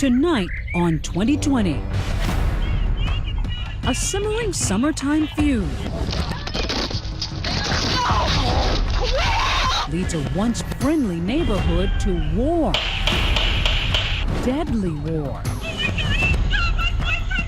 Tonight on 2020, a simmering summertime feud leads a once friendly neighborhood to war. Deadly war.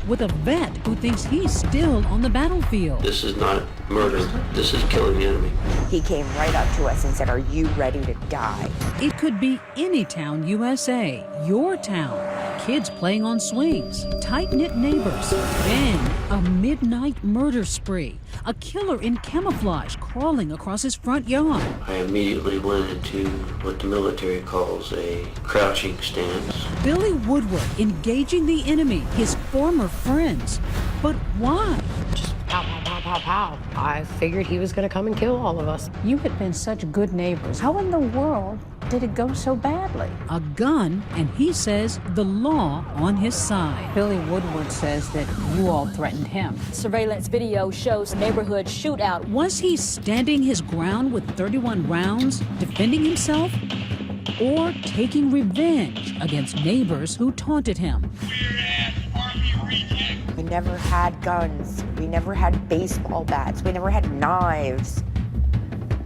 With a vet who thinks he's still on the battlefield. This is not murder. This is killing the enemy. He came right up to us and said, "Are you ready to die?" It could be any town, USA, your town. Kids playing on swings, tight-knit neighbors, then a midnight murder spree. A killer in camouflage crawling across his front yard. I immediately went into what the military calls a crouching stance. Billy Woodward engaging the enemy, his former friends. But why? Just pow, pow, pow, pow, pow. I figured he was going to come and kill all of us. You had been such good neighbors. How in the world did it go so badly? A gun, and he says the law on his side. Billy Woodward says that you all threatened him. Surveillance video shows a neighborhood shootout. Was he standing his ground with 31 rounds, defending himself? Or taking revenge against neighbors who taunted him? We never had guns. We never had baseball bats. We never had knives.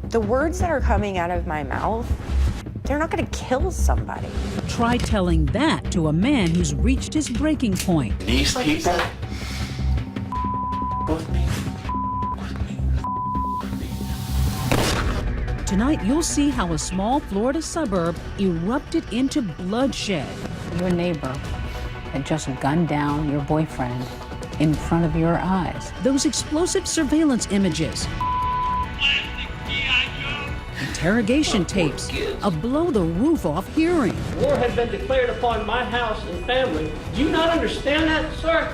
The words that are coming out of my mouth, they're not going to kill somebody. Try telling that to a man who's reached his breaking point. These people with me. Tonight, you'll see how a small Florida suburb erupted into bloodshed. Your neighbor had just gunned down your boyfriend in front of your eyes. Those explosive surveillance images. Interrogation tapes, a blow-the-roof-off hearing. War has been declared upon my house and family. Do you not understand that, sir?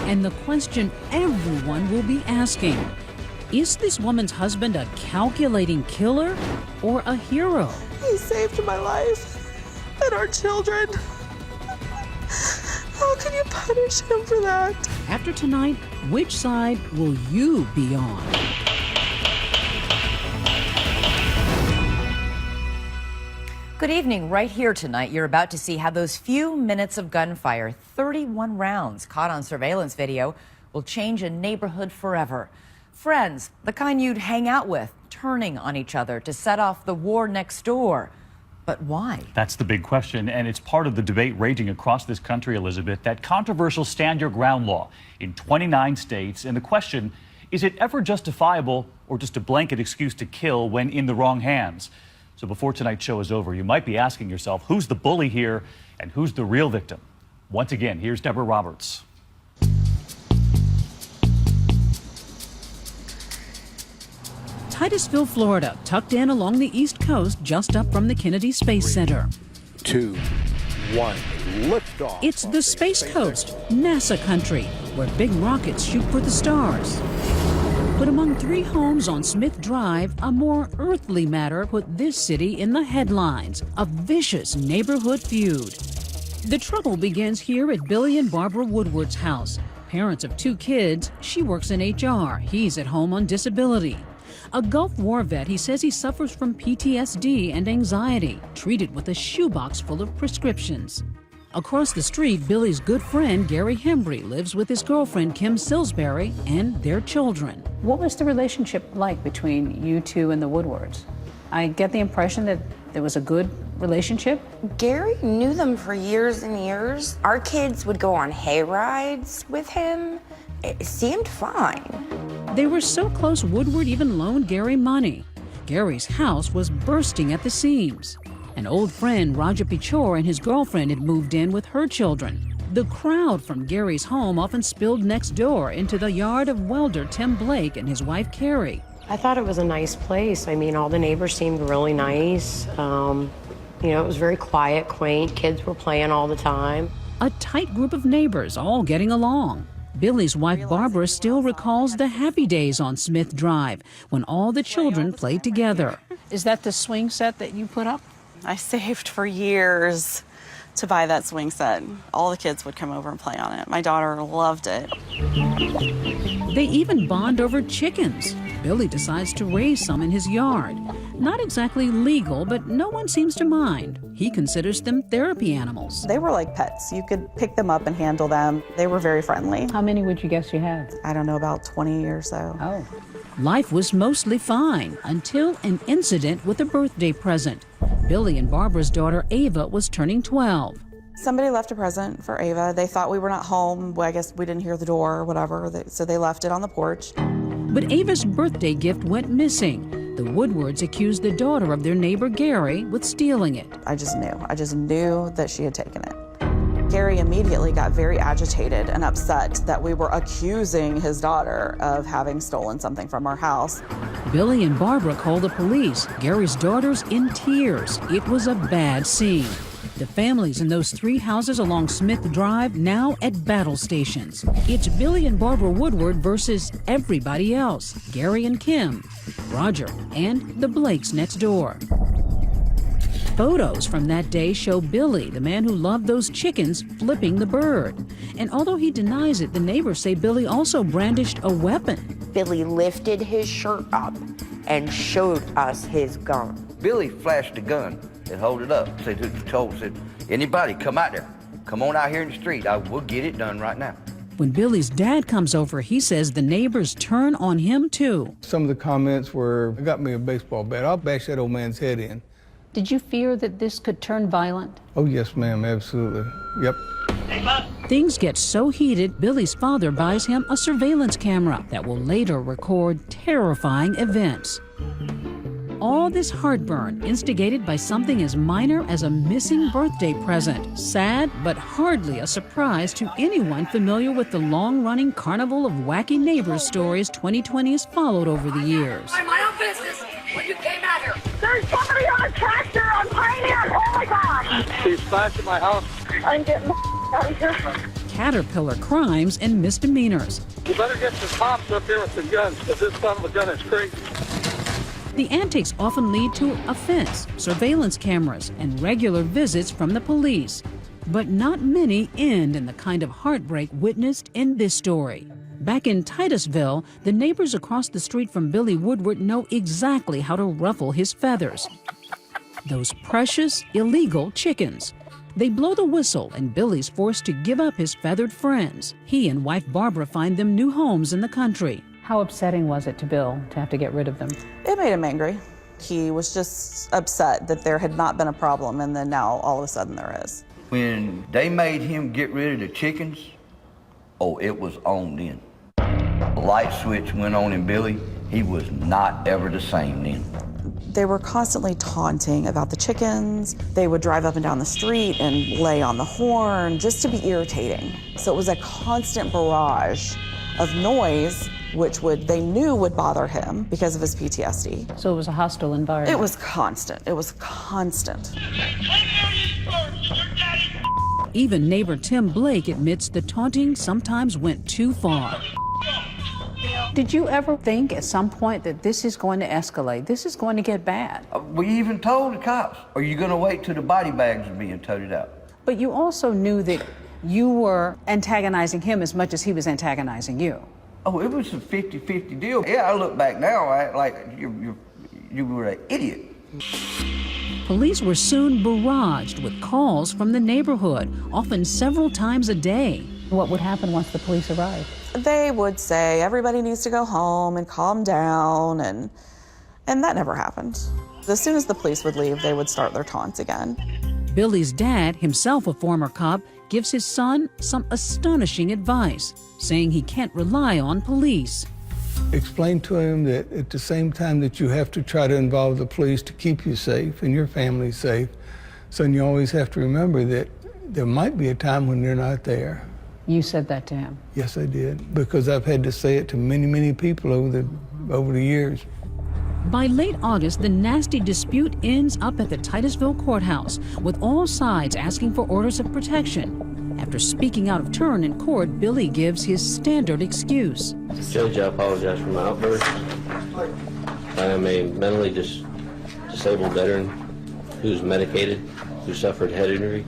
And the question everyone will be asking, is this woman's husband a calculating killer or a hero? He saved my life and our children. How can you punish him for that? After tonight, which side will you be on? Good evening. Right here tonight, you're about to see how those few minutes of gunfire, 31 rounds caught on surveillance video, will change a neighborhood forever. Friends, the kind you'd hang out with, turning on each other to set off the war next door. But why? That's the big question, and it's part of the debate raging across this country, Elizabeth, that controversial stand your ground law in 29 states. And the question, is it ever justifiable or just a blanket excuse to kill when in the wrong hands? So before tonight's show is over, you might be asking yourself, who's the bully here and who's the real victim? Once again, here's Deborah Roberts. Titusville, Florida, tucked in along the East Coast, just up from the Kennedy Space Center. 2, 1, liftoff. It's the Space Coast, NASA country, where big rockets shoot for the stars. But among 3 homes on Smith Drive, a more earthly matter put this city in the headlines, a vicious neighborhood feud. The trouble begins here at Billy and Barbara Woodward's house. Parents of 2 kids, she works in HR, he's at home on disability. A Gulf War vet, he says he suffers from PTSD and anxiety, treated with a shoebox full of prescriptions. Across the street, Billy's good friend, Gary Hembry, lives with his girlfriend, Kim Salisbury, and their children. What was the relationship like between you two and the Woodwards? I get the impression that there was a good relationship. Gary knew them for years and years. Our kids would go on hay rides with him. It seemed fine. They were so close, Woodward even loaned Gary money. Gary's house was bursting at the seams. An old friend, Roger Pichor, and his girlfriend had moved in with her children. The crowd from Gary's home often spilled next door into the yard of welder Tim Blake and his wife, Carrie. I thought it was a nice place. I mean, all the neighbors seemed really nice. You know, it was very quiet, quaint. Kids were playing all the time. A tight group of neighbors all getting along. Billy's wife, Barbara, still recalls the happy days on Smith Drive when all the children played together. Is that the swing set that you put up? I saved for years to buy that swing set. All the kids would come over and play on it. My daughter loved it. They even bond over chickens. Billy decides to raise some in his yard. Not exactly legal, but no one seems to mind. He considers them therapy animals. They were like pets. You could pick them up and handle them. They were very friendly. How many would you guess you had? I don't know, about 20 or so. Oh. Life was mostly fine until an incident with a birthday present. Billy and Barbara's daughter Ava was turning 12. Somebody left a present for Ava. They thought we were not home. Well, I guess we didn't hear the door or whatever, so they left it on the porch. But Ava's birthday gift went missing. The Woodwards accused the daughter of their neighbor Gary with stealing it. I just knew that she had taken it. Gary immediately got very agitated and upset that we were accusing his daughter of having stolen something from our house. Billy and Barbara called the police. Gary's daughter's in tears. It was a bad scene. The families in those 3 houses along Smith Drive now at battle stations. It's Billy and Barbara Woodward versus everybody else. Gary and Kim, Roger, and the Blakes next door. Photos from that day show Billy, the man who loved those chickens, flipping the bird. And although he denies it, the neighbors say Billy also brandished a weapon. Billy lifted his shirt up and showed us his gun. Billy flashed the gun and hold it up. Said, anybody come out there. Come on out here in the street. We'll get it done right now. When Billy's dad comes over, he says the neighbors turn on him too. Some of the comments were, I got me a baseball bat. I'll bash that old man's head in. Did you fear that this could turn violent? Oh, yes, ma'am, absolutely. Yep. Things get so heated, Billy's father buys him a surveillance camera that will later record terrifying events. All this heartburn instigated by something as minor as a missing birthday present. Sad, but hardly a surprise to anyone familiar with the long-running carnival of wacky neighbors stories 2020 has followed over the years. Mind my own business when you came out here. There's somebody on a tractor on Pioneer. Oh my gosh. He's flashing my house. I'm getting out of here. Caterpillar crimes and misdemeanors. You better get some cops up here with some guns, because this son of a gun is crazy. The antics often lead to a fence, surveillance cameras, and regular visits from the police. But not many end in the kind of heartbreak witnessed in this story. Back in Titusville, the neighbors across the street from Billy Woodward know exactly how to ruffle his feathers. Those precious, illegal chickens. They blow the whistle, and Billy's forced to give up his feathered friends. He and wife Barbara find them new homes in the country. How upsetting was it to Bill to have to get rid of them? It made him angry. He was just upset that there had not been a problem, and then now all of a sudden there is. When they made him get rid of the chickens, oh, it was on then. The light switch went on in Billy. He was not ever the same then. They were constantly taunting about the chickens. They would drive up and down the street and lay on the horn just to be irritating. So it was a constant barrage of noise, which they knew would bother him because of his PTSD. So it was a hostile environment? It was constant. It was constant. Even neighbor Tim Blake admits the taunting sometimes went too far. Did you ever think at some point that this is going to escalate? This is going to get bad? We even told the cops, are you going to wait till the body bags are being toted out? But you also knew that you were antagonizing him as much as he was antagonizing you. Oh, it was a 50-50 deal. Yeah, I look back now, like you were an idiot. Police were soon barraged with calls from the neighborhood, often several times a day. What would happen once the police arrived? They would say everybody needs to go home and calm down, and that never happened. As soon as the police would leave, they would start their taunts again. Billy's dad, himself a former cop, gives his son some astonishing advice, saying he can't rely on police. Explain to him that at the same time that you have to try to involve the police to keep you safe and your family safe, son, you always have to remember that there might be a time when they're not there. You said that to him? Yes, I did, because I've had to say it to many, many people over the years. By late August, the nasty dispute ends up at the Titusville courthouse, with all sides asking for orders of protection. After speaking out of turn in court, Billy gives his standard excuse. Judge, I apologize for my outburst. I am a mentally disabled veteran who's medicated, who suffered head injury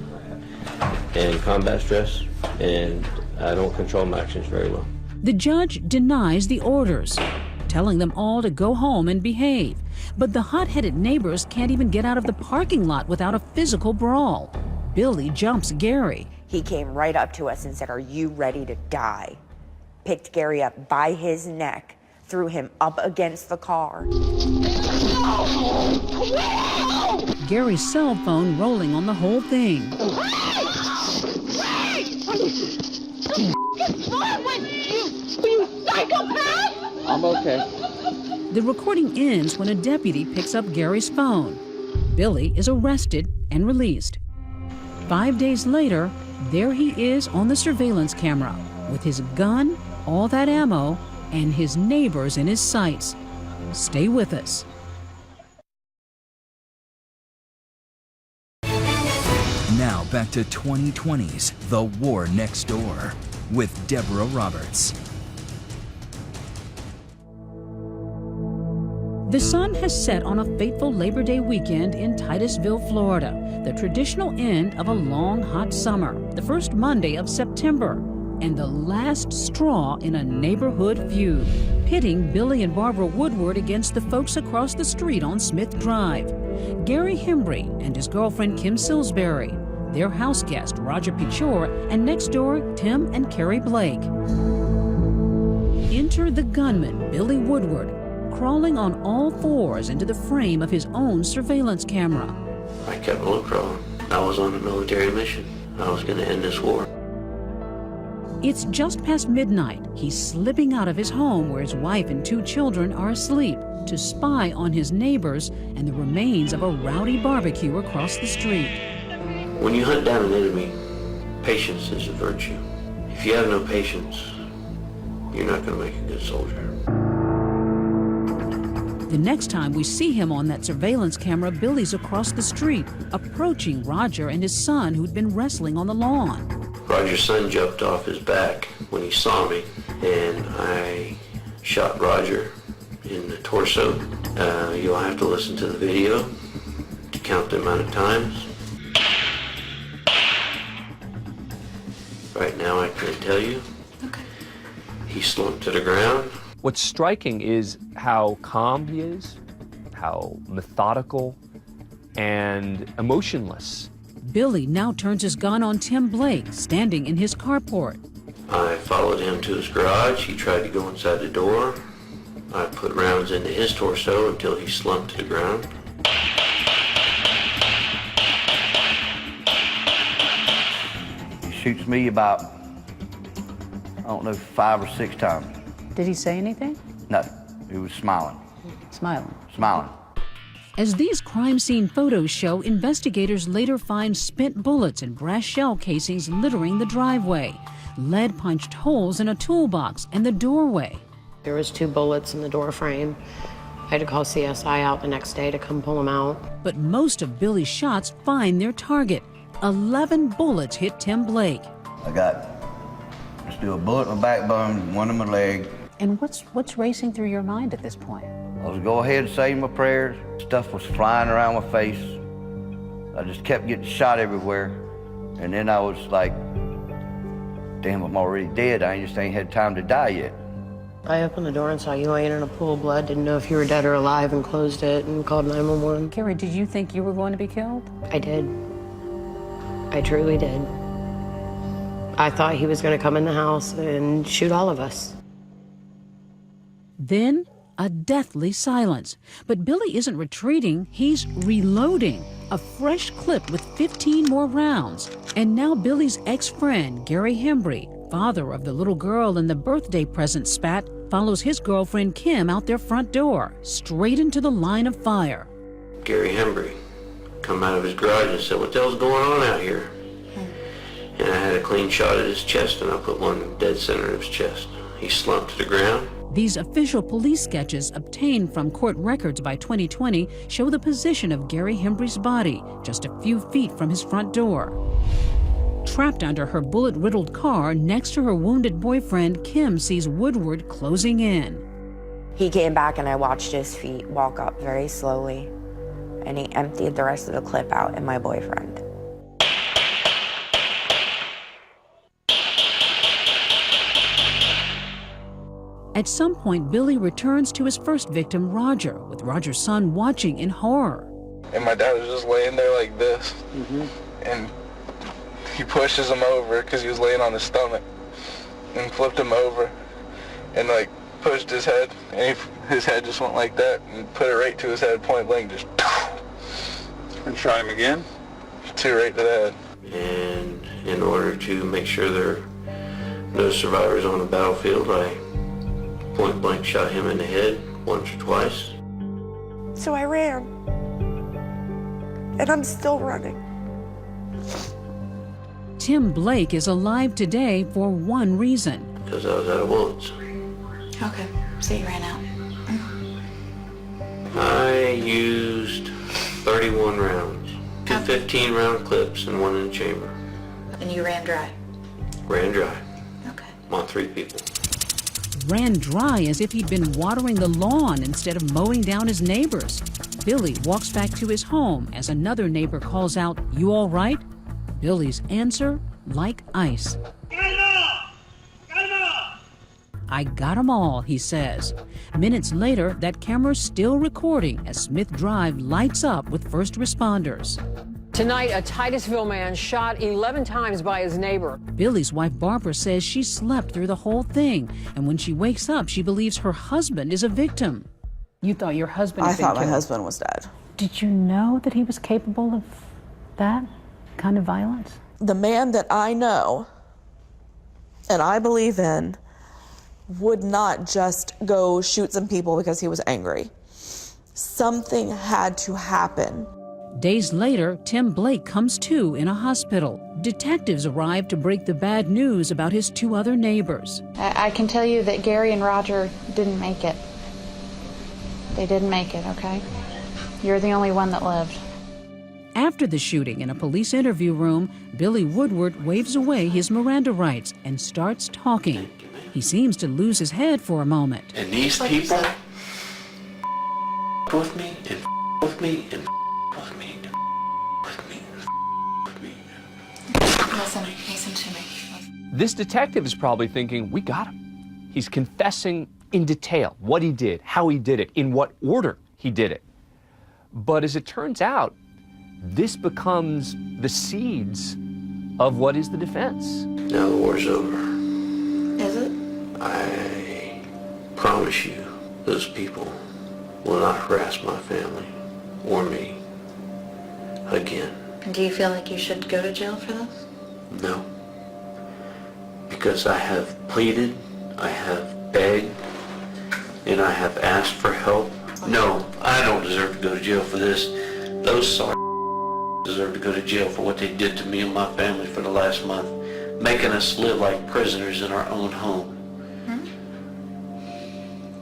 and combat stress, and I don't control my actions very well. The judge denies the orders, telling them all to go home and behave. But the hot-headed neighbors can't even get out of the parking lot without a physical brawl. Billy jumps Gary. He came right up to us and said, "Are you ready to die?" Picked Gary up by his neck, threw him up against the car. Gary's cell phone rolling on the whole thing. You psychopath! I'm okay. The recording ends when a deputy picks up Gary's phone. Billy is arrested and released. 5 days later, there he is on the surveillance camera with his gun, all that ammo, and his neighbors in his sights. Stay with us. Now back to 2020's The War Next Door with Deborah Roberts. The sun has set on a fateful Labor Day weekend in Titusville, Florida, the traditional end of a long, hot summer, the first Monday of September, and the last straw in a neighborhood feud, pitting Billy and Barbara Woodward against the folks across the street on Smith Drive. Gary Hembry and his girlfriend Kim Salisbury, their house guest Roger Pichor, and next door Tim and Carrie Blake. Enter the gunman, Billy Woodward, crawling on all fours into the frame of his own surveillance camera. I kept on crawling. I was on a military mission. I was going to end this war. It's just past midnight. He's slipping out of his home where his wife and 2 children are asleep to spy on his neighbors and the remains of a rowdy barbecue across the street. When you hunt down an enemy, patience is a virtue. If you have no patience, you're not going to make a good soldier. The next time we see him on that surveillance camera, Billy's across the street, approaching Roger and his son who'd been wrestling on the lawn. Roger's son jumped off his back when he saw me, and I shot Roger in the torso. You'll have to listen to the video to count the amount of times. Right now I can't tell you. Okay. He slumped to the ground. What's striking is how calm he is, how methodical and emotionless. Billy now turns his gun on Tim Blake, standing in his carport. I followed him to his garage. He tried to go inside the door. I put rounds into his torso until he slumped to the ground. He shoots me about, I don't know, 5 or 6 times. Did he say anything? No, he was smiling. Smiling. Smiling. As these crime scene photos show, investigators later find spent bullets and brass shell casings littering the driveway, lead-punched holes in a toolbox and the doorway. There was 2 bullets in the door frame. I had to call CSI out the next day to come pull them out. But most of Billy's shots find their target. 11 bullets hit Tim Blake. I got still a bullet in my backbone, 1 in my leg. And what's racing through your mind at this point? I was go ahead and say my prayers. Stuff was flying around my face. I just kept getting shot everywhere. And then I was like, damn, I'm already dead. I just ain't had time to die yet. I opened the door and saw you laying in a pool of blood, didn't know if you were dead or alive, and closed it and called 911. Carrie, did you think you were going to be killed? I did. I truly did. I thought he was going to come in the house and shoot all of us. Then a deathly silence. But Billy isn't retreating, he's reloading. A fresh clip with 15 more rounds. And now Billy's ex-friend, Gary Hembry, father of the little girl in the birthday present spat, follows his girlfriend Kim out their front door, straight into the line of fire. Gary Hembry come out of his garage and said, "What the hell's going on out here?" And I had a clean shot at his chest, and I put one dead center of his chest. He slumped to the ground. These official police sketches obtained from court records by 2020 show the position of Gary Hembry's body just a few feet from his front door. Trapped under her bullet-riddled car next to her wounded boyfriend, Kim sees Woodward closing in. He came back and I watched his feet walk up very slowly, and he emptied the rest of the clip out at my boyfriend. At some point, Billy returns to his first victim, Roger, with Roger's son watching in horror. And my dad was just laying there like this. And he pushes him over because he was laying on his stomach and flipped him over and like pushed his head. And his head just went like that and put it right to his head, point blank, just. And shot him again? Two right to the head. And in order to make sure there are no survivors on the battlefield, I point blank shot him in the head once or twice. So I ran. And I'm still running. Tim Blake is alive today for one reason. Because I was out of bullets. Okay, so you ran out. I used 31 rounds. Two 15-round clips and one in the chamber. And you ran dry? Ran dry. Okay. On 3 people. Ran dry as if he'd been watering the lawn instead of mowing down his neighbors. Billy walks back to his home as another neighbor calls out, "You all right?" Billy's answer, like ice. "I got 'em all," he says. Minutes later, that camera's still recording as Smith Drive lights up with first responders. Tonight, a Titusville man shot 11 times by his neighbor. Billy's wife, Barbara, says she slept through the whole thing, and when she wakes up, she believes her husband is a victim. You thought your husband had I been thought my killed. husband was dead. Did you know that he was capable of that kind of violence? The man that I know and I believe in would not just go shoot some people because he was angry. Something had to happen. Days later, Tim Blake comes to in a hospital. Detectives arrive to break the bad news about his 2 other neighbors. I can tell you that Gary and Roger didn't make it. They didn't make it, okay? You're the only one that lived. After the shooting in a police interview room, Billy Woodward waves away his Miranda rights and starts talking. He seems to lose his head for a moment. And these people with me and with me and with me and with me and with me. Listen to me. This detective is probably thinking, we got him. He's confessing in detail what he did, how he did it, in what order he did it. But as it turns out, this becomes the seeds of what is the defense. Now the war's over. Is it? I promise you, those people will not harass my family or me again. Do you feel like you should go to jail for this? No. Because I have pleaded, I have begged, and I have asked for help. No, I don't deserve to go to jail for this. Those sorry deserve to go to jail for what they did to me and my family for the last month, making us live like prisoners in our own home.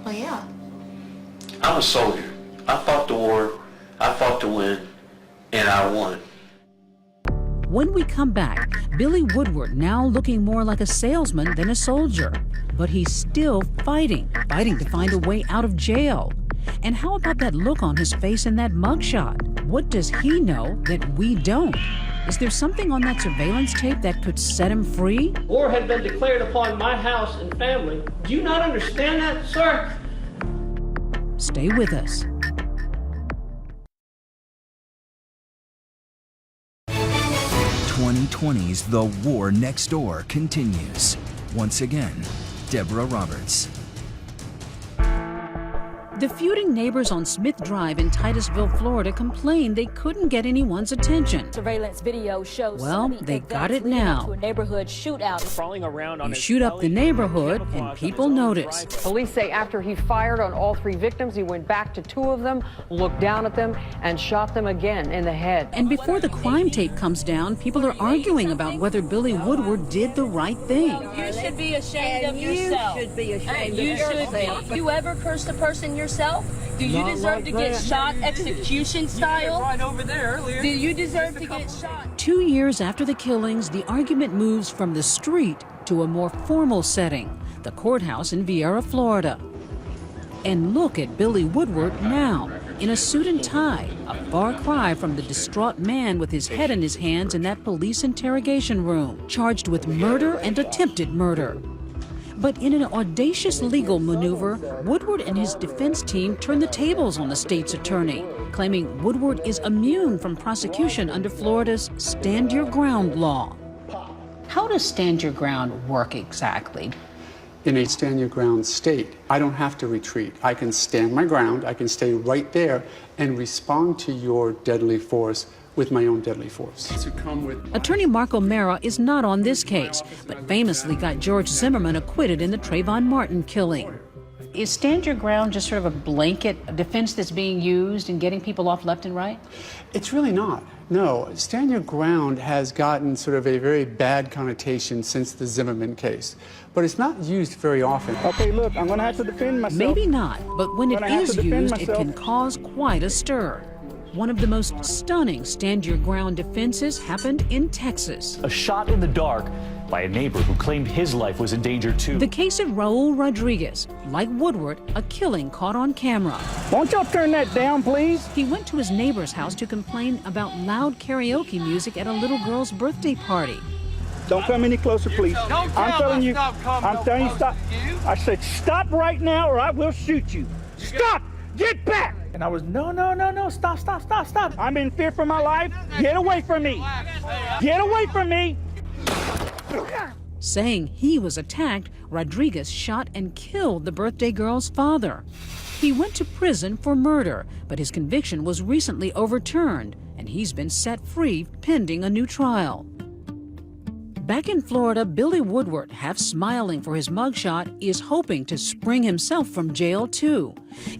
Well, yeah. I'm a soldier. I fought the war, I fought to win, and I won. When we come back, Billy Woodward now looking more like a salesman than a soldier. But he's still fighting to find a way out of jail. And how about that look on his face in that mugshot? What does he know that we don't? Is there something on that surveillance tape that could set him free? War had been declared upon my house and family. Do you not understand that, sir? Stay with us. 2020's The War Next Door continues. Once again, Deborah Roberts. The feuding neighbors on Smith Drive in Titusville, Florida complained they couldn't get anyone's attention. Surveillance video shows Well, they got it now. to a neighborhood shootout. Crawling around on You shoot up the neighborhood and people notice. Police say after he fired on all 3 victims, he went back to 2 of them, looked down at them, and shot them again in the head. And before the crime tape comes down, people are arguing about whether Billy Woodward did the right thing. You should be ashamed of yourself. You should be ashamed of yourself. You ever cursed a person yourself? Do you deserve to get shot execution style? Right over there earlier. Do you deserve to get shot? 2 years after the killings, the argument moves from the street to a more formal setting, the courthouse in Viera, Florida. And look at Billy Woodward now, in a suit and tie, a far cry from the distraught man with his head in his hands in that police interrogation room, charged with murder and attempted murder. But in an audacious legal maneuver, Woodward and his defense team turned the tables on the state's attorney, claiming Woodward is immune from prosecution under Florida's Stand Your Ground law. How does stand your ground work exactly? In a stand your ground state, I don't have to retreat. I can stand my ground, I can stay right there and respond to your deadly force with my own deadly force. To come with Attorney Mark O'Mara is not on this case, but famously got George Zimmerman acquitted in the Trayvon Martin killing. Is stand your ground just sort of a blanket defense that's being used in getting people off left and right? It's really not. No, stand your ground has gotten sort of a very bad connotation since the Zimmerman case, but it's not used very often. Okay, look, I'm gonna have to defend myself. Maybe not, but when it is used, it myself. can cause quite a stir. One of the most stunning stand your ground defenses happened in Texas. A shot in the dark by a neighbor who claimed his life was in danger too. The case of Raul Rodriguez, like Woodward, a killing caught on camera. Won't y'all turn that down, please? He went to his neighbor's house to complain about loud karaoke music at a little girl's birthday party. Don't come any closer, please. I'm telling you, stop. I said stop right now or I will shoot you. Stop! Get back! And I was, no, stop. I'm in fear for my life. Get away from me. Get away from me. Saying he was attacked, Rodriguez shot and killed the birthday girl's father. He went to prison for murder, but his conviction was recently overturned, and he's been set free pending a new trial. Back in Florida, Billy Woodward, half smiling for his mugshot, is hoping to spring himself from jail too.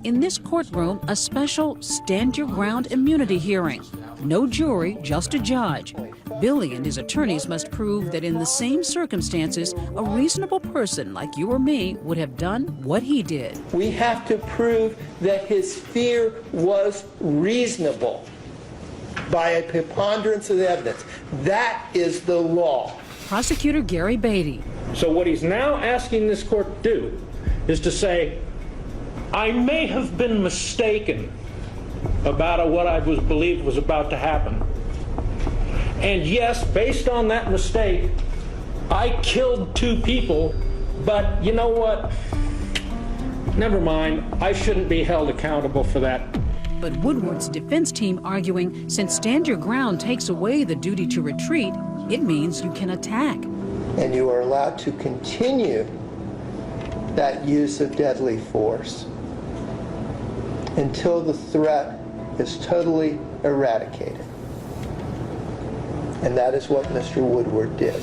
In this courtroom, a special Stand Your Ground immunity hearing. No jury, just a judge. Billy and his attorneys must prove that in the same circumstances, a reasonable person like you or me would have done what he did. We have to prove that his fear was reasonable by a preponderance of the evidence. That is the law. Prosecutor Gary Beatty. So what he's now asking this court to do is to say, I may have been mistaken about what I believed was about to happen. And yes, based on that mistake, I killed 2 people, but you know what? Never mind, I shouldn't be held accountable for that. But Woodward's defense team arguing, since Stand Your Ground takes away the duty to retreat, it means you can attack. And you are allowed to continue that use of deadly force until the threat is totally eradicated. And that is what Mr. Woodward did.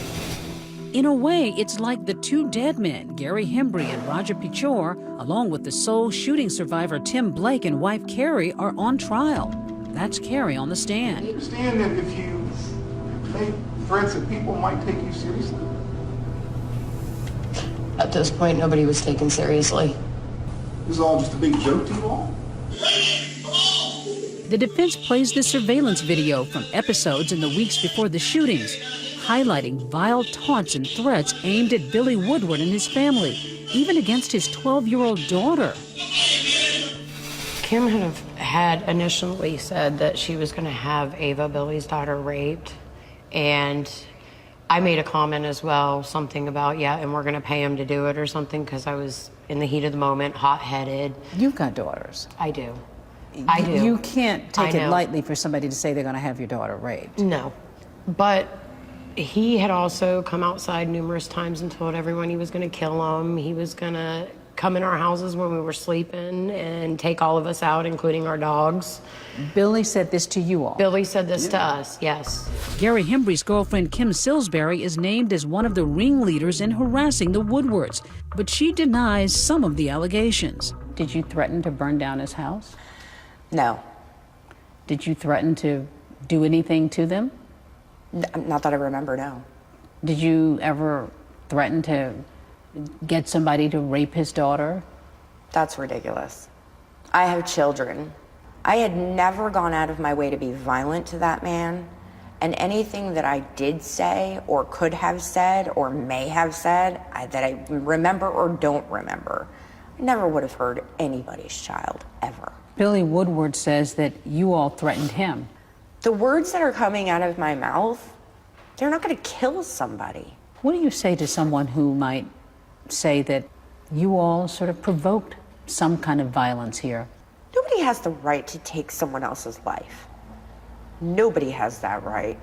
In a way, it's like the 2 dead men, Gary Hembry and Roger Pichor, along with the sole shooting survivor Tim Blake and wife Carrie, are on trial. That's Carrie on the stand. I understand that if you make threats that people might take you seriously. At this point, nobody was taken seriously. This is all just a big joke to you all? The defense plays the surveillance video from episodes in the weeks before the shootings, highlighting vile taunts and threats aimed at Billy Woodward and his family, even against his 12-year-old daughter. Kim had initially said that she was going to have Ava, Billy's daughter, raped. And I made a comment as well, something about, yeah, and we're going to pay him to do it or something, because I was in the heat of the moment, hot-headed. You've got daughters. I do. I do. You can't take it lightly for somebody to say they're going to have your daughter raped. No. But he had also come outside numerous times and told everyone he was going to kill them. He was going to come in our houses when we were sleeping and take all of us out, including our dogs. Billy said this to you all? Billy said this to us, yes. Gary Hembry's girlfriend Kim Sillsbury is named as one of the ringleaders in harassing the Woodwards, but she denies some of the allegations. Did you threaten to burn down his house? No. Did you threaten to do anything to them? Not that I remember, no. Did you ever threaten to get somebody to rape his daughter? That's ridiculous. I have children. I had never gone out of my way to be violent to that man, and anything that I did say or could have said or may have said that I remember or don't remember, I never would have hurt anybody's child, ever. Billy Woodward says that you all threatened him. The words that are coming out of my mouth, they're not going to kill somebody. What do you say to someone who might say that you all sort of provoked some kind of violence here. Nobody has the right to take someone else's life. Nobody has that right.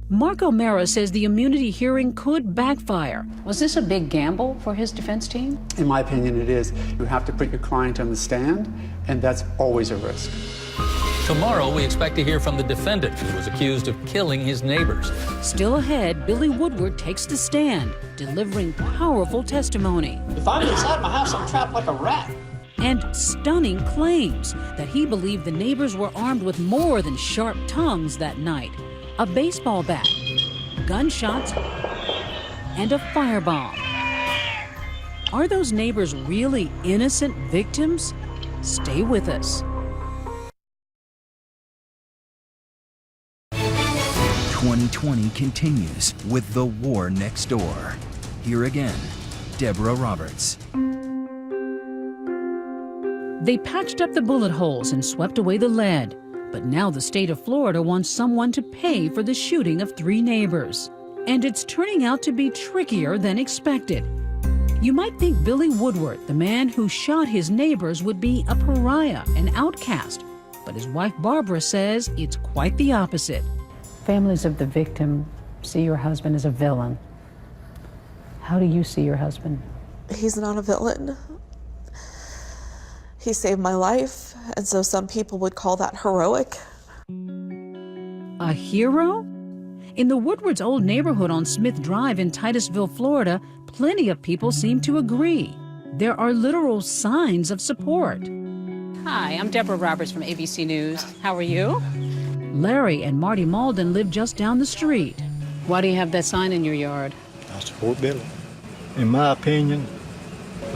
Mark O'Mara says the immunity hearing could backfire. Was this a big gamble for his defense team? In my opinion, it is. You have to put your client on the stand, and that's always a risk. Tomorrow, we expect to hear from the defendant who was accused of killing his neighbors. Still ahead, Billy Woodward takes the stand, delivering powerful testimony. If I'm inside my house, I'm trapped like a rat. And stunning claims that he believed the neighbors were armed with more than sharp tongues that night. A baseball bat, gunshots, and a firebomb. Are those neighbors really innocent victims? Stay with us. 2020 continues with The War Next Door. Here again, Deborah Roberts. They patched up the bullet holes and swept away the lead. But now the state of Florida wants someone to pay for the shooting of 3 neighbors. And it's turning out to be trickier than expected. You might think Billy Woodward, the man who shot his neighbors, would be a pariah, an outcast. But his wife Barbara says it's quite the opposite. Families of the victim see your husband as a villain. How do you see your husband? He's not a villain. He saved my life, and so some people would call that heroic. A hero? In the Woodwards' old neighborhood on Smith Drive in Titusville, Florida, plenty of people seem to agree. There are literal signs of support. Hi, I'm Deborah Roberts from ABC News. How are you? Larry and Marty Malden live just down the street. Why do you have that sign in your yard? I support Billy. In my opinion,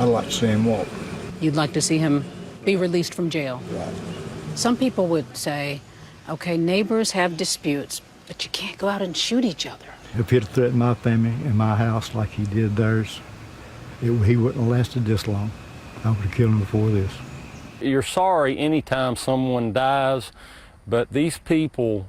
I'd like to see him walk. You'd like to see him be released from jail? Right. Some people would say, okay, neighbors have disputes, but you can't go out and shoot each other. If he'd threatened my family and my house like he did theirs, he wouldn't have lasted this long. I would have killed him before this. You're sorry anytime someone dies, but these people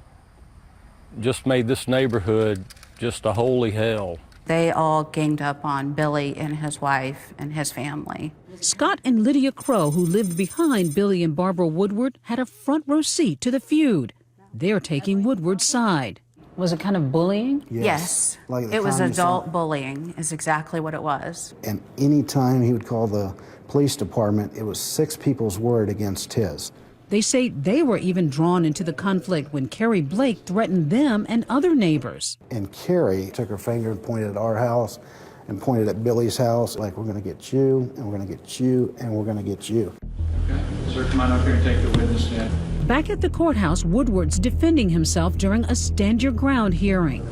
just made this neighborhood just a holy hell. They all ganged up on Billy and his wife and his family. Scott and Lydia Crow, who lived behind Billy and Barbara Woodward, had a front row seat to the feud. They're taking Woodward's side. Was it kind of bullying? Yes. Like it was adult bullying is exactly what it was. And any time he would call the police department, it was 6 people's word against his. They say they were even drawn into the conflict when Carrie Blake threatened them and other neighbors. And Carrie took her finger and pointed at our house and pointed at Billy's house, like, we're going to get you, and we're going to get you, and we're going to get you. Okay. Sir, come on up here and take the witness stand. Back at the courthouse, Woodward's defending himself during a stand your ground hearing.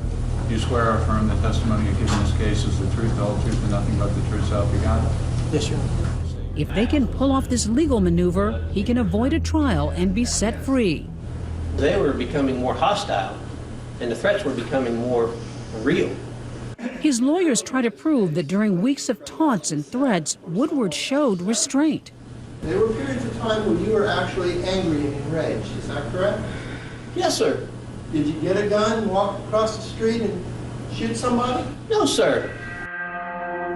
Do you swear or affirm the testimony you give in this case is the truth, the whole truth, and nothing but the truth, so help you God? Yes, sir. If they can pull off this legal maneuver, he can avoid a trial and be set free. They were becoming more hostile, and the threats were becoming more real. His lawyers try to prove that during weeks of taunts and threats, Woodward showed restraint. There were periods of time when you were actually angry and enraged, is that correct? Yes, sir. Did you get a gun, walk across the street, and shoot somebody? No, sir.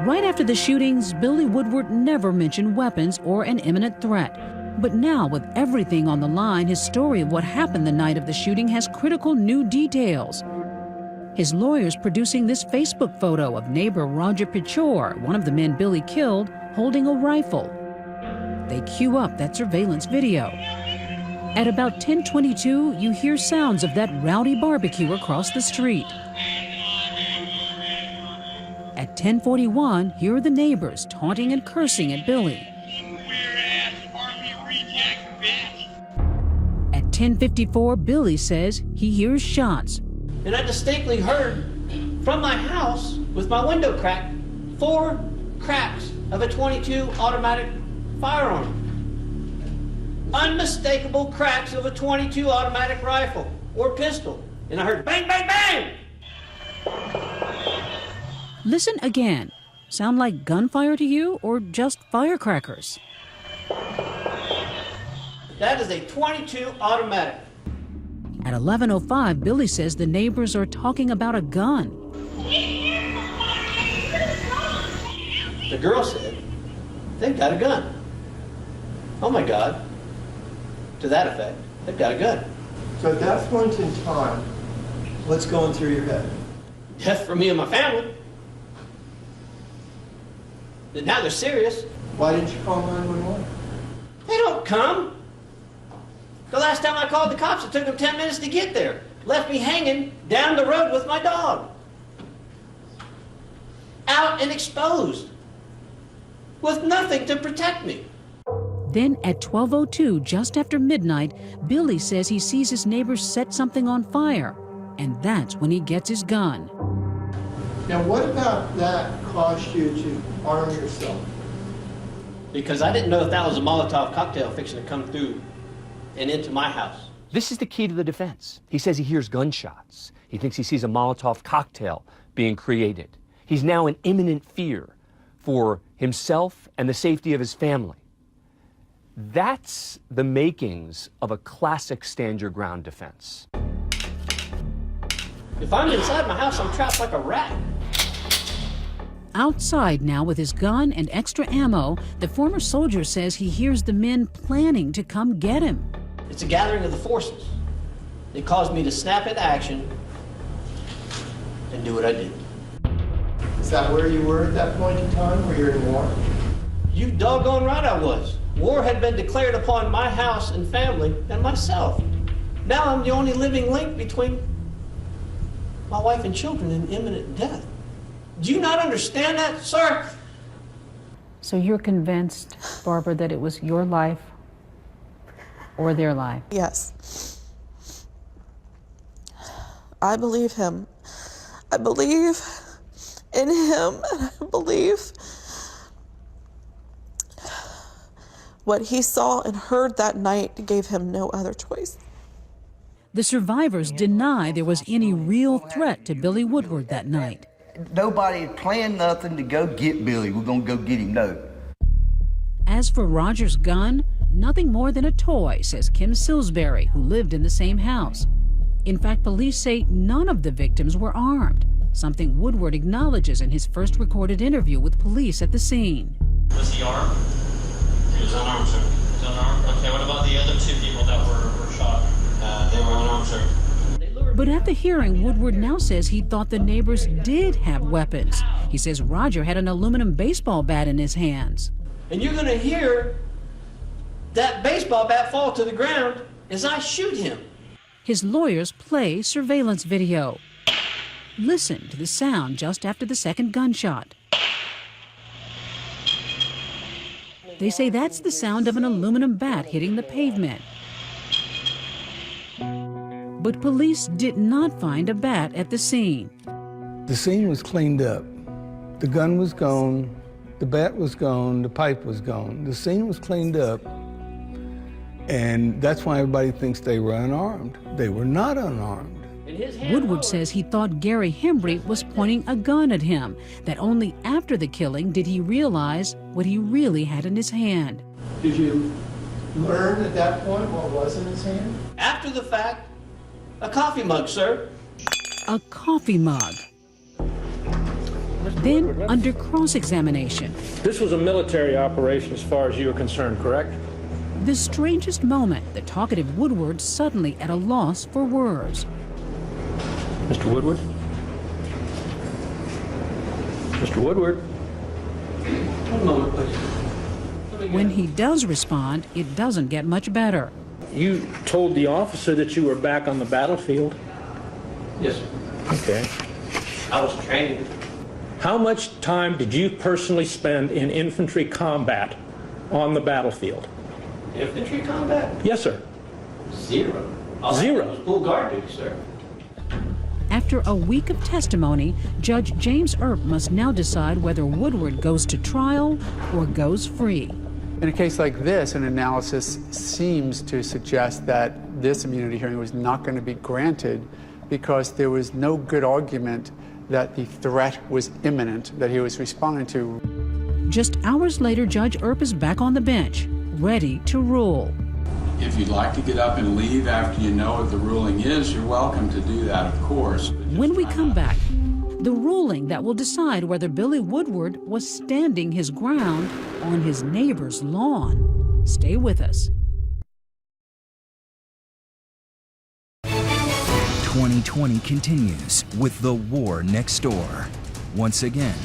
Right after the shootings, Billy Woodward never mentioned weapons or an imminent threat. But now, with everything on the line, his story of what happened the night of the shooting has critical new details. His lawyers producing this Facebook photo of neighbor Roger Pichor, one of the men Billy killed, holding a rifle. They cue up that surveillance video. At about 10:22, you hear sounds of that rowdy barbecue across the street. At 10:41, here are the neighbors taunting and cursing at Billy. At 10:54, Billy says he hears shots. And I distinctly heard from my house, with my window cracked, 4 cracks of a .22 automatic firearm. Unmistakable cracks of a .22 automatic rifle or pistol. And I heard bang, bang, bang! Listen again. Sound like gunfire to you or just firecrackers? That is a .22 automatic. At 11:05, Billy says the neighbors are talking about a gun. The girl said, they've got a gun. Oh my God. To that effect, they've got a gun. So at that point in time, what's going through your head? Death for me and my family. And now they're serious. Why didn't you call 911? They don't come. The last time I called the cops, it took them 10 minutes to get there. Left me hanging down the road with my dog. Out and exposed. With nothing to protect me. Then at 12:02, just after midnight, Billy says he sees his neighbors set something on fire. And that's when he gets his gun. Now, what about that caused you to arm yourself? Because I didn't know if that was a Molotov cocktail fixing to come through and into my house. This is the key to the defense. He says he hears gunshots. He thinks he sees a Molotov cocktail being created. He's now in imminent fear for himself and the safety of his family. That's the makings of a classic stand your ground defense. If I'm inside my house, I'm trapped like a rat. Outside now with his gun and extra ammo, the former soldier says he hears the men planning to come get him. It's a gathering of the forces. It caused me to snap into action and do what I did. Is that where you were at that point in time? Were you in war? You doggone right I was. War had been declared upon my house and family and myself. Now I'm the only living link between my wife and children in imminent death. Do you not understand that, sir? So you're convinced, Barbara, that it was your life or their life? Yes. I believe him. I believe in him, and I believe what he saw and heard that night gave him no other choice. The survivors deny there was any real threat to Billy Woodward that night. Nobody planned nothing to go get Billy. We're going to go get him, no. As for Roger's gun, nothing more than a toy, says Kim Sillsbury, who lived in the same house. In fact, police say none of the victims were armed, something Woodward acknowledges in his first recorded interview with police at the scene. Was he armed? He was unarmed, sir. He was unarmed? Okay, what about the other two people that were shot? They were unarmed, sir. But at the hearing, Woodward now says he thought the neighbors did have weapons. He says Roger had an aluminum baseball bat in his hands. And you're going to hear that baseball bat fall to the ground as I shoot him. His lawyers play surveillance video. Listen to the sound just after the second gunshot. They say that's the sound of an aluminum bat hitting the pavement. But police did not find a bat at the scene. The scene was cleaned up. The gun was gone, the bat was gone, the pipe was gone. The scene was cleaned up, and that's why everybody thinks they were unarmed. They were not unarmed. Woodward says he thought Gary Hembry was pointing a gun at him, that only after the killing did he realize what he really had in his hand. Did you learn at that point what was in his hand? After the fact, a coffee mug, sir. A coffee mug. Then, under cross-examination, This was a military operation as far as you are concerned, correct? the strangest moment, the talkative Woodward suddenly at a loss for words. Mr. Woodward? Mr. Woodward? One moment, please. When he does respond, it doesn't get much better. You told the officer that you were back on the battlefield? Yes, sir. Okay. I was trained. How much time did you personally spend in infantry combat on the battlefield? Infantry combat? Yes, sir. Zero. Zero? Full guard duty, sir. After a week of testimony, Judge James Earp must now decide whether Woodward goes to trial or goes free. In a case like this, an analysis seems to suggest that this immunity hearing was not going to be granted because there was no good argument that the threat was imminent, that he was responding to. Just hours later, Judge Earp is back on the bench, ready to rule. If you'd like to get up and leave after you know what the ruling is, you're welcome to do that, of course. When we come back, the ruling that will decide whether Billy Woodward was standing his ground on his neighbor's lawn. Stay with us. 2020 continues with The War Next Door. Once again,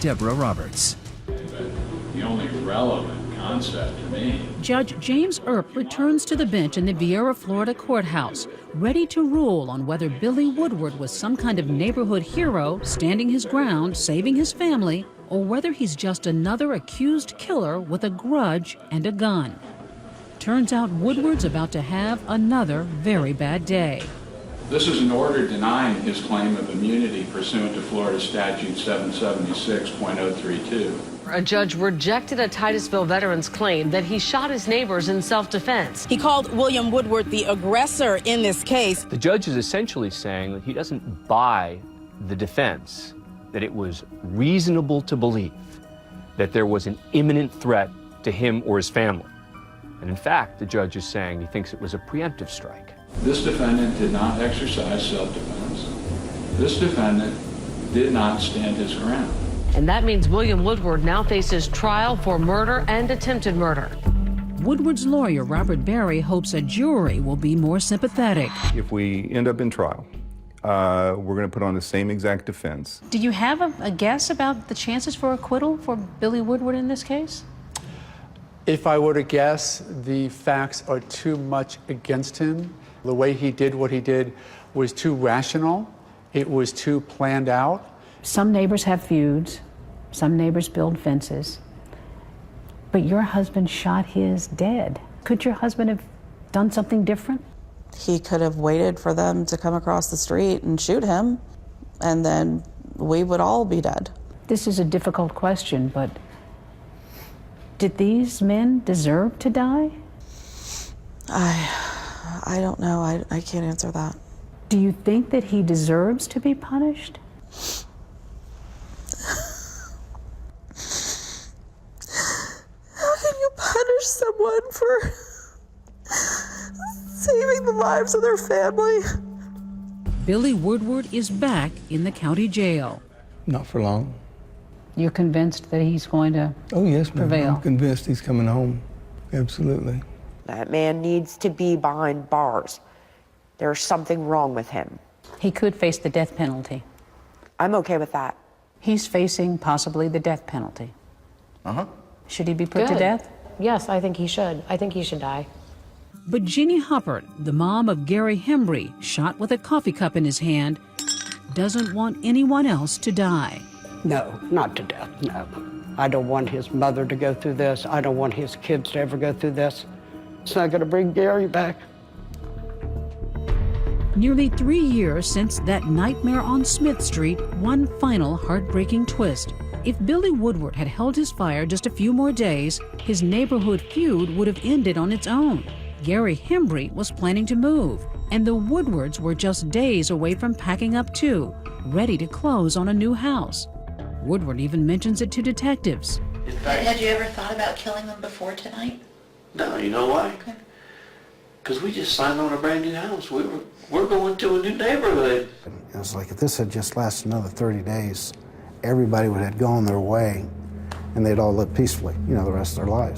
Deborah Roberts. The only relevant concept to me. Judge James Earp returns to the bench in the Viera, Florida courthouse, ready to rule on whether Billy Woodward was some kind of neighborhood hero standing his ground, saving his family, or whether he's just another accused killer with a grudge and a gun. Turns out Woodward's about to have another very bad day. This is an order denying his claim of immunity pursuant to Florida Statute 776.032. A judge rejected a Titusville veteran's claim that he shot his neighbors in self-defense. He called William Woodward the aggressor in this case. The judge is essentially saying that he doesn't buy the defense, that it was reasonable to believe that there was an imminent threat to him or his family. And in fact, the judge is saying he thinks it was a preemptive strike. This defendant did not exercise self-defense. This defendant did not stand his ground. And that means William Woodward now faces trial for murder and attempted murder. Woodward's lawyer, Robert Berry, hopes a jury will be more sympathetic. If we end up in trial, we're going to put on the same exact defense. Do you have a guess about the chances for acquittal for Billy Woodward in this case? If I were to guess, the facts are too much against him. The way he did what he did was too rational. It was too planned out. Some neighbors have feuds. Some neighbors build fences. But your husband shot his dead. Could your husband have done something different? He could have waited for them to come across the street and shoot him, and then we would all be dead. This is a difficult question, but did these men deserve to die? I don't know. I can't answer that. Do you think that he deserves to be punished? How can you punish someone for saving the lives of their family? Billy Woodward is back in the county jail. Not for long. You're convinced that he's going to prevail? I'm convinced he's coming home. Absolutely. That man needs to be behind bars. There's something wrong with him. He could face the death penalty. I'm okay with that. He's facing possibly the death penalty. Uh-huh. Should he be put to Good. death? Yes, I think he should. I think he should die. But Jeannie Huppert, the mom of Gary Hembry, shot with a coffee cup in his hand, doesn't want anyone else to die. No, not to death, no. I don't want his mother to go through this. I don't want his kids to ever go through this. It's not going to bring Gary back. Nearly 3 years since that nightmare on Smith Street, one final heartbreaking twist. If Billy Woodward had held his fire just a few more days, his neighborhood feud would have ended on its own. Gary Hembry was planning to move, and the Woodwards were just days away from packing up too, ready to close on a new house. Woodward even mentions it to detectives. Had you ever thought about killing them before tonight? No, you know why? Because we just signed on a brand new house. We're going to a new neighborhood. It was like if this had just lasted another 30 days, everybody would have gone their way and they'd all live peacefully, the rest of their lives.